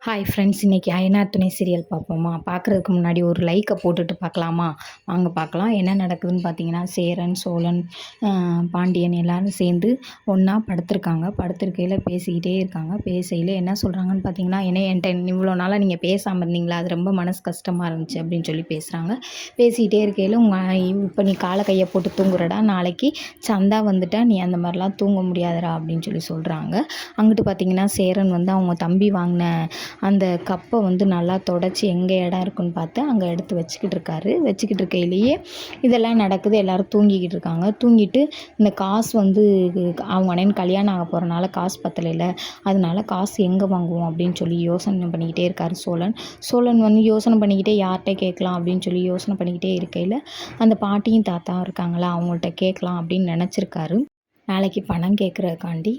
Hi friends, இன்றைக்கி அயனார் துணை serial பார்ப்போமா? பார்க்குறதுக்கு முன்னாடி ஒரு லைக்கை போட்டுட்டு பார்க்கலாமா? வாங்க பார்க்கலாம். என்ன நடக்குதுன்னு பார்த்தீங்கன்னா, சேரன், சோழன், பாண்டியன் எல்லோரும் சேர்ந்து ஒன்றா படுத்திருக்காங்க. படுத்திருக்கையில் பேசிக்கிட்டே இருக்காங்க. பேசையில் என்ன சொல்கிறாங்கன்னு பார்த்தீங்கன்னா, என்கிட்ட இவ்வளோ நாளாக நீங்கள் பேசாமல் இருந்தீங்களா, அது ரொம்ப மனசு கஷ்டமாக இருந்துச்சு அப்படின்னு சொல்லி பேசுகிறாங்க. பேசிக்கிட்டே இருக்கையில் இப்போ நீ காலை கையை போட்டு தூங்குறடா, நாளைக்கு சந்தா வந்துட்டா நீ அந்த மாதிரிலாம் தூங்க முடியாதுடா அப்படின்னு சொல்லி சொல்கிறாங்க. அங்கிட்டு பார்த்தீங்கன்னா, சேரன் வந்து அவங்க தம்பி வாங்கின அந்த கப்பை வந்து நல்லா தொடச்சி எங்கே இடம் இருக்குன்னு பார்த்து அங்கே எடுத்து வச்சுக்கிட்டு இருக்காரு. வச்சுக்கிட்டு இருக்கையிலேயே இதெல்லாம் நடக்குது. எல்லோரும் தூங்கிக்கிட்டு இருக்காங்க. தூங்கிட்டு இந்த காசு வந்து அவங்க அண்ணன் கல்யாணம் ஆக போகிறனால காசு பத்தலைல, அதனால காசு எங்கே வாங்குவோம் அப்படின்னு சொல்லி யோசனை பண்ணிக்கிட்டே இருக்கார் சோழன். சோழன் வந்து யோசனை பண்ணிக்கிட்டே யார்கிட்ட கேட்கலாம் அப்படின்னு சொல்லி யோசனை பண்ணிக்கிட்டே இருக்கையில் அந்த பாட்டியும் தாத்தாவும் இருக்காங்களா, அவங்கள்ட்ட கேட்கலாம் அப்படின்னு நினச்சிருக்காரு. நாளைக்கு பணம் கேட்குறதுக்காண்டி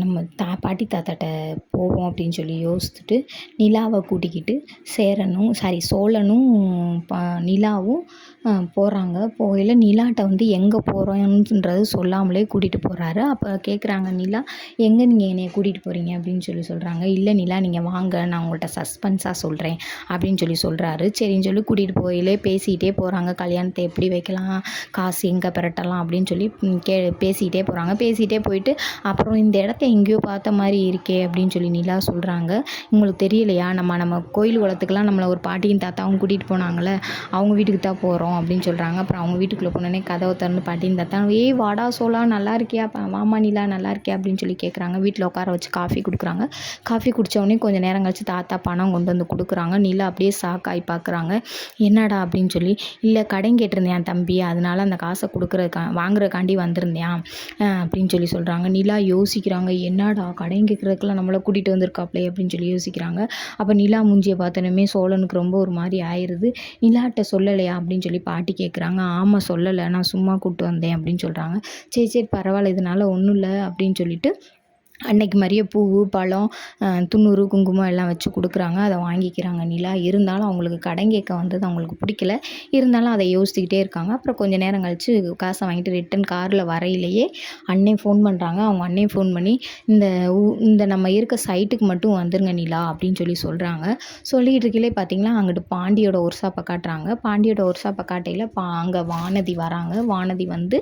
நம்ம பாட்டி தாத்தாட்ட போவோம் அப்படின்னு சொல்லி யோசிச்சுட்டு நிலாவை கூட்டிக்கிட்டு சோழனும் நிலாவும் போகிறாங்க. போகையில் நிலாட்ட வந்து எங்கே போகிறோன்றது சொல்லாமலே கூட்டிகிட்டு போகிறாரு. அப்போ கேட்குறாங்க நிலா, எங்கே நீங்கள் என்னைய கூட்டிகிட்டு போகிறீங்க அப்படின்னு சொல்லி சொல்கிறாங்க. இல்லை நிலா, நீங்கள் வாங்க, நான் உங்கள்கிட்ட சஸ்பென்ஸாக சொல்கிறேன் அப்படின்னு சொல்லி சொல்கிறாரு. சரின்னு சொல்லி கூட்டிகிட்டு போகையிலே பேசிக்கிட்டே போகிறாங்க. கல்யாணத்தை எப்படி வைக்கலாம், காசு எங்கே பெரட்டலாம் அப்படின்னு சொல்லி பேசிக்கிட்டே போகிறாங்க. பேசிகிட்டே போயிட்டு அப்புறம் இந்த இடத்த எங்கேயோ பார்த்த மாதிரி இருக்கே அப்படின்னு சொல்லி நிலா சொல்கிறாங்க. உங்களுக்கு தெரியலையா, நம்ம கோயில் குளத்துக்கெல்லாம் நம்மளை ஒரு பாட்டியும் தாத்தாவும் கூட்டிகிட்டு போனாங்களே, அவங்க வீட்டுக்கு தான் போகிறோம் அப்படின்னு சொல்கிறாங்க. அப்புறம் அவங்க வீட்டுக்குள்ளே போனோடனே கதவை திறந்து பாட்டியும் தாத்தா, ஏய் வாடா சோலா, நல்லா இருக்கியா, மாமா நிலா நல்லா இருக்கியா அப்படின்னு சொல்லி கேட்குறாங்க. வீட்டில் உட்கார வச்சு காஃபி கொடுக்குறாங்க. காஃபி குடித்தவொடனே கொஞ்சம் நேரம் கழிச்சு தாத்தா பணம் கொண்டு வந்து கொடுக்குறாங்க. நிலா அப்படியே ஷாக்காகி பார்க்குறாங்க. என்னடா அப்படின்னு சொல்லி, இல்லை கடன் கேட்டிருந்தேன் தம்பி, அதனால அந்த காசை வாங்குறதுக்காண்டி வந்திருந்தேன் அப்படின்னு சொல்லி சொல்கிறாங்க. நிலா யோசிக்கிறாங்க, என்னடா கடன் கேட்குறதுக்கெல்லாம் நம்மளை கூட்டிகிட்டு வந்திருக்காப்லே அப்படின்னு சொல்லி யோசிக்கிறாங்க. அப்போ நிலா மூஞ்சியை பார்த்தோன்னே சோழனுக்கு ரொம்ப ஒரு மாதிரி ஆயிடுது. நிலாட்ட சொல்லலையா அப்படின்னு சொல்லி பாட்டி கேட்குறாங்க. ஆமாம் சொல்லலை, நான் சும்மா கூப்பிட்டு வந்தேன் அப்படின்னு சொல்கிறாங்க. சரி பரவாயில்ல, இதனால் ஒன்றும் இல்லை அப்படின்னு சொல்லிட்டு அன்னைக்கு மாதிரியே பூ, பழம், துண்ணூறு, குங்குமம் எல்லாம் வச்சு கொடுக்குறாங்க. அதை வாங்கிக்கிறாங்க நிலா. இருந்தாலும் அவங்களுக்கு கடன் கேட்க வந்தது அவங்களுக்கு பிடிக்கல. இருந்தாலும் அதை யோசிச்சுக்கிட்டே இருக்காங்க. அப்புறம் கொஞ்சம் நேரம் கழித்து காசை வாங்கிட்டு ரிட்டன் காரில் வரையிலேயே அண்ணன் ஃபோன் பண்ணுறாங்க. அவங்க அண்ணன் ஃபோன் பண்ணி இந்த நம்ம இருக்க சைட்டுக்கு மட்டும் வந்துருங்க நிலா அப்படின்னு சொல்லி சொல்கிறாங்க. சொல்லிகிட்டு இருக்கையிலே பார்த்தீங்கன்னா அங்கிட்டு பாண்டியோட ஒர்க்ஷாப்பை காட்டுறாங்க. பாண்டியோட ஒர்க்ஷாப்பை காட்டையில் அங்கே வானதி வராங்க. வானதி வந்து,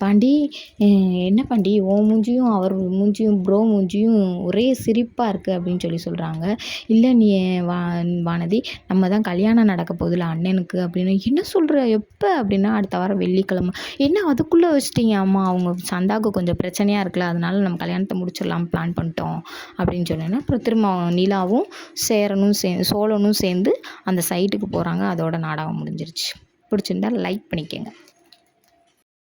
பாண்டி என்ன பாண்டி உன் மூஞ்சியும் அவர் மூஞ்சியும் ப்ரோ மூஞ்சியும் ஒரே சிரிப்பாக இருக்குது அப்படின்னு சொல்லி சொல்கிறாங்க. இல்லை நீ வானதி, நம்ம தான் கல்யாணம் நடக்க போகுதுல அண்ணனுக்கு அப்படின்னு. என்ன சொல்கிற, எப்போ அப்படின்னா அடுத்த வாரம் வெள்ளிக்கிழமை. என்ன அதுக்குள்ளே வச்சிட்டிங்க? அம்மா அவங்க சந்தாவுக்கு கொஞ்சம் பிரச்சனையாக இருக்குல்ல, அதனால நம்ம கல்யாணத்தை முடிச்சிடலாம் பிளான் பண்ணிட்டோம் அப்படின்னு சொன்னேன்னா அப்புறம் திரும்ப நிலாவும் சோழனும் சேர்ந்து அந்த சைட்டுக்கு போகிறாங்க. அதோட நாடகம் முடிஞ்சிருச்சு. பிடிச்சிருந்தா லைக் பண்ணிக்கோங்க.